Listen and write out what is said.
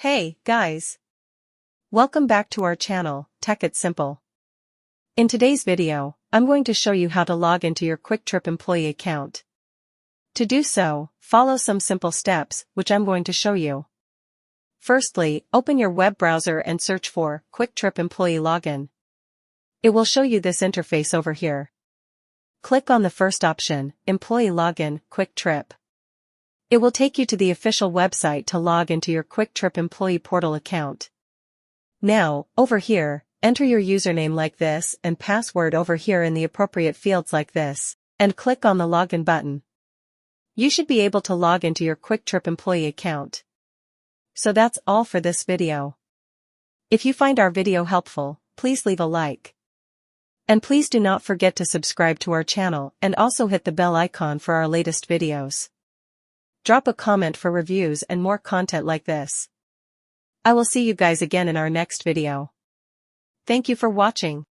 Hey, guys! Welcome back to our channel, Tech It Simple. In today's video, I'm going to show you how to log into your QuickTrip employee account. To do so, follow some simple steps, which I'm going to show you. Firstly, open your web browser and search for QuickTrip Employee Login. It will show you this interface over here. Click on the first option, Employee Login, QuickTrip. It will take you to the official website to log into your QuickTrip Employee Portal account. Now, over here, enter your username like this and password over here in the appropriate fields like this, and click on the Login button. You should be able to log into your QuickTrip employee account. So that's all for this video. If you find our video helpful, please leave a like. And please do not forget to subscribe to our channel and also hit the bell icon for our latest videos. Drop a comment for reviews and more content like this. I will see you guys again in our next video. Thank you for watching.